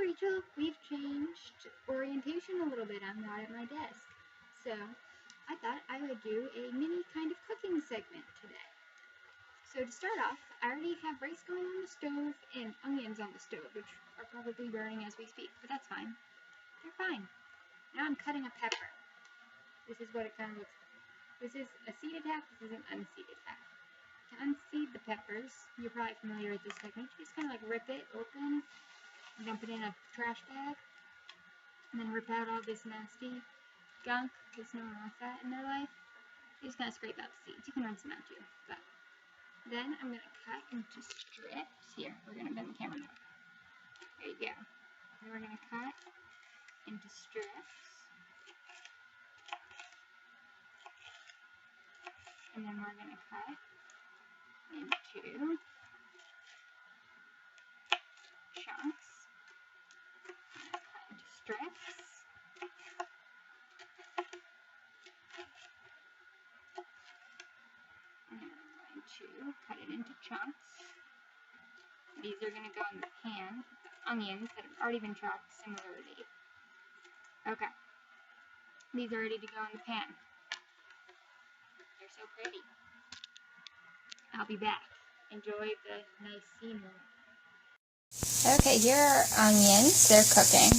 Rachel, we've changed orientation a little bit. I'm not at my desk. So I thought I would do a mini kind of cooking segment today. So to start off, I already have rice going on the stove and onions on the stove, which are probably burning as we speak, but that's fine. They're fine. Now I'm cutting a pepper. This is what it kind of looks like. This is a seeded half, this is an unseeded half. To unseed the peppers, you're probably familiar with this technique. You just kind of like rip it open, dump it in a trash bag, and then rip out all this nasty gunk because no one wants that in their life. You just kind of scrape out the seeds. You can rinse them out too. But then I'm going to cut into strips. Here, we're going to bend the camera now. There you go. And we're going to cut into strips. And then we're going to cut into chunks. Cut into strips. And then I'm going to cut it into chunks. These are going to go in the pan. The onions that have already been chopped similarly. Okay. These are ready to go in the pan. They're so pretty. I'll be back. Enjoy the nice scenery. Okay, here are onions. They're cooking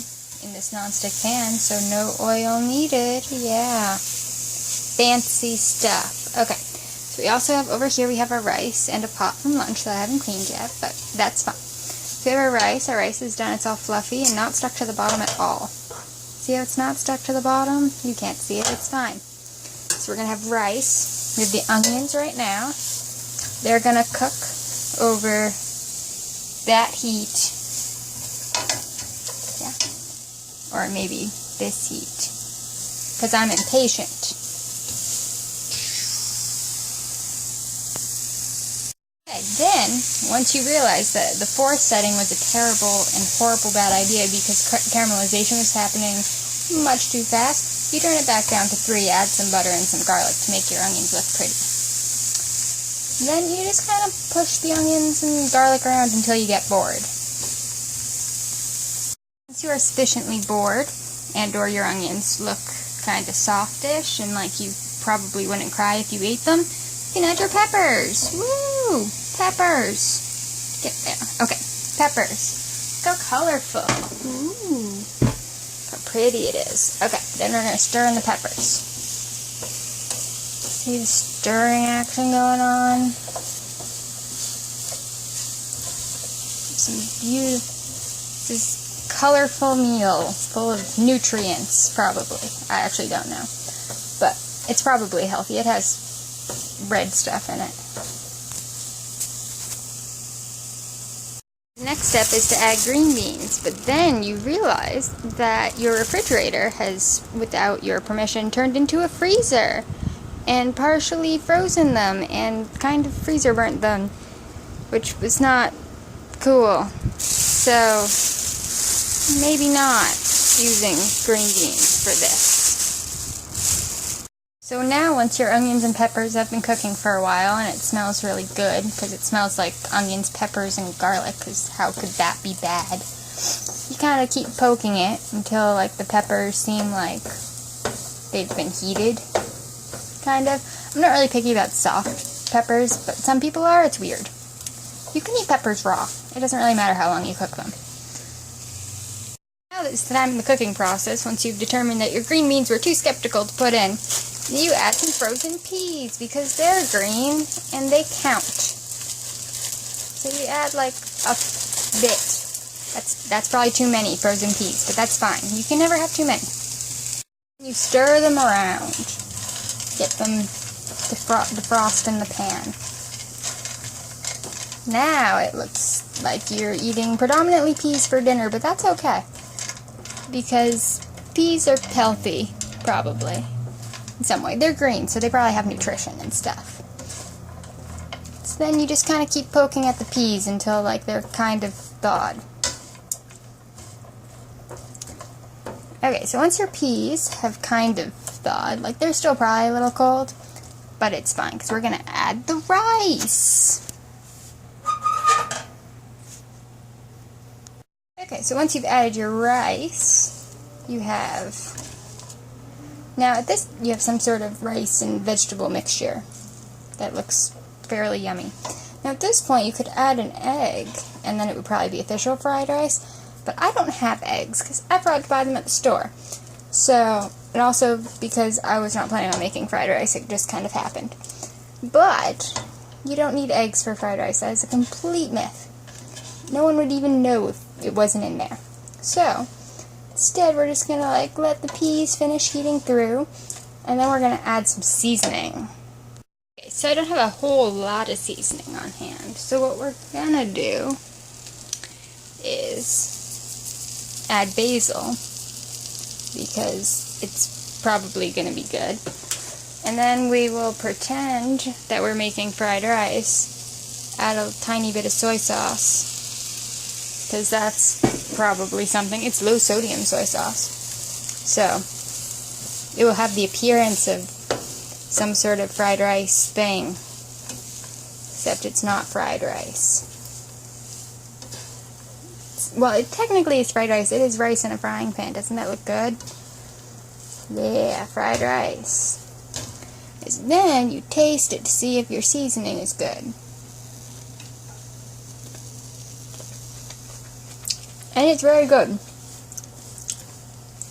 in this nonstick pan, so no oil needed. Yeah. Fancy stuff. Okay. So we also have over here, we have our rice and a pot from lunch that I haven't cleaned yet, but that's fine. So we have our rice is done, it's all fluffy and not stuck to the bottom at all. See how it's not stuck to the bottom? You can't see it, it's fine. So we're going to have rice. We have the onions right now. They're going to cook over that heat. Yeah. Or maybe this heat. Because I'm impatient. Okay, then, once you realize that the fourth setting was a terrible and horrible bad idea because caramelization was happening much too fast, you turn it back down to 3, add some butter and some garlic to make your onions look pretty. Then you just kind of push the onions and garlic around until you get bored. Once you are sufficiently bored, and or your onions look kind of softish and like you probably wouldn't cry if you ate them, you can add your peppers. Woo! Peppers. Get there. Okay, peppers. Look how colorful. Ooh. How pretty it is. Okay, then we're going to stir in the peppers. See the stirring action going on? Some beautiful, this is colorful meal full of nutrients, probably. I actually don't know. But it's probably healthy. It has red stuff in it. The next step is to add green beans, but then you realize that your refrigerator has, without your permission, turned into a freezer and partially frozen them and kind of freezer burnt them, which was not cool. So maybe not using green beans for this. So now, once your onions and peppers have been cooking for a while, and it smells really good, because it smells like onions, peppers, and garlic, because how could that be bad? You kind of keep poking it until, like, the peppers seem like they've been heated, kind of. I'm not really picky about soft peppers, but some people are. It's weird. You can eat peppers raw. It doesn't really matter how long you cook them. Now that it's the time in the cooking process, once you've determined that your green beans were too skeptical to put in, you add some frozen peas because they're green and they count. So you add like a bit. That's probably too many frozen peas, but that's fine. You can never have too many. You stir them around. Get them to defrost in the pan. Now it looks like you're eating predominantly peas for dinner, but that's okay. Because peas are healthy, probably. In some way. They're green, so they probably have nutrition and stuff. So then you just kind of keep poking at the peas until, like, they're kind of thawed. Okay, so once your peas have kind of thawed, like, they're still probably a little cold, but it's fine, because we're going to add the rice. Okay, so once you've added your rice, you have, now at this, you have some sort of rice and vegetable mixture that looks fairly yummy. Now at this point you could add an egg, and then it would probably be official fried rice, but I don't have eggs because I forgot to buy them at the store. So, and also because I was not planning on making fried rice, it just kind of happened. But you don't need eggs for fried rice. That is a complete myth. No one would even know if it wasn't in there. So, instead we're just going to like let the peas finish heating through, and then we're going to add some seasoning. Okay, so I don't have a whole lot of seasoning on hand. So what we're going to do is add basil, because it's probably going to be good. And then we will pretend that we're making fried rice, add a tiny bit of soy sauce, because that's probably something. It's low sodium soy sauce, so it will have the appearance of some sort of fried rice thing, except it's not fried rice. Well, it technically is fried rice. It is rice in a frying pan. Doesn't that look good? Yeah, fried rice. And then you taste it to see if your seasoning is good. And it's very good.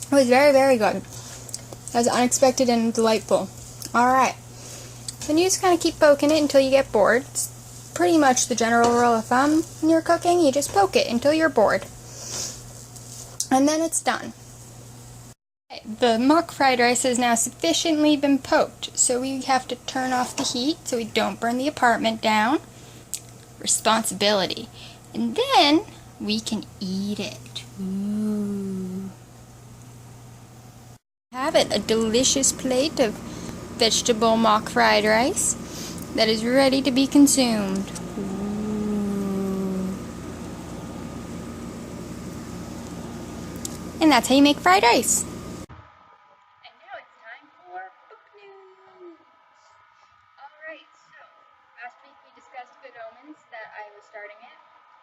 It was very, very good. It was unexpected and delightful. Alright. Then you just kind of keep poking it until you get bored. It's pretty much the general rule of thumb when you're cooking. You just poke it until you're bored. And then it's done. The mock fried rice has now sufficiently been poked, so we have to turn off the heat so we don't burn the apartment down. Responsibility. And then we can eat it. Ooh. Have it, a delicious plate of vegetable mock fried rice that is ready to be consumed. Ooh. And that's how you make fried rice. Alright, so last week we discussed Good Omens that I was starting it,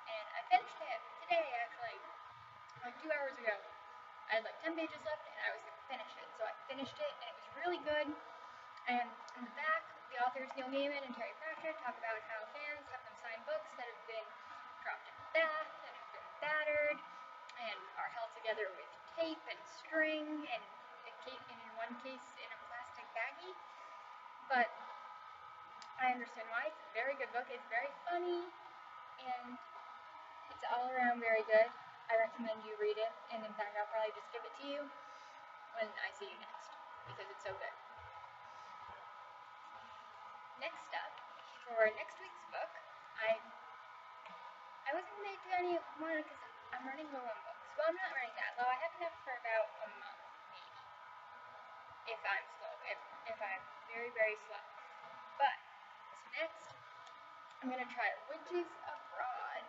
and I finished it today actually, like 2 hours ago. I had like 10 pages left and I was going to finish it, so I finished it and it was really good. And in the back, the authors Neil Gaiman and Terry Pratchett talk about how fans have them sign books that have been dropped in the bath and have been battered and are held together with tape and string and in one case in a plastic baggie. But I understand why. It's a very good book. It's very funny, and it's all around very good. I recommend you read it, and in fact, I'll probably just give it to you when I see you next, because it's so good. Next up, for next week's book, I wasn't going to make any more because I'm running low on books. Well, I'm not running that low. I have enough for about a month, maybe, if I'm slow, if I'm very, very slow. But, so next, I'm going to try Witches Abroad,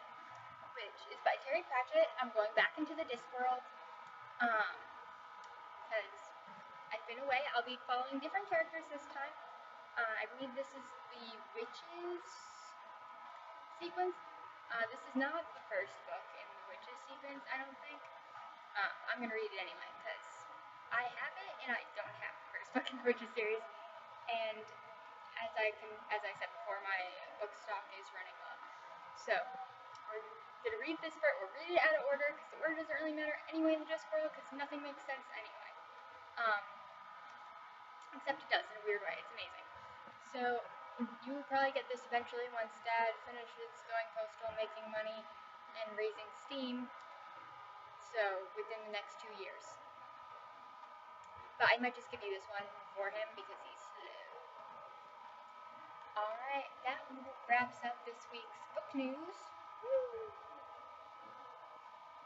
which is by Terry Pratchett. I'm going back into the Discworld, because I've been away. I'll be following different characters this time. I believe this is the Witches sequence. This is not the first book in the Witches sequence, I don't think. I'm going to read it anyway, because I have it and I don't have the first book in the Witches series. And as I said before, my book stock is running low. So, we're going to read this first. We'll read it out of order, because the order doesn't really matter anyway in the Discworld, because nothing makes sense anyway. Except it does in a weird way. It's amazing. So, you will probably get this eventually once Dad finishes going postal, making money, and raising steam. So, within the next 2 years. But I might just give you this one for him because he's slow. Alright, that wraps up this week's book news. Woo!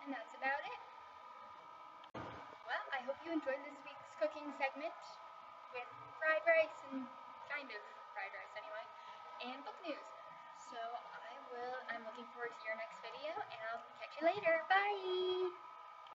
And that's about it. Well, I hope you enjoyed this week's cooking segment with fried rice, and kind of fried rice anyway, and book news. So I'm looking forward to your next video, and I'll catch you later. Bye!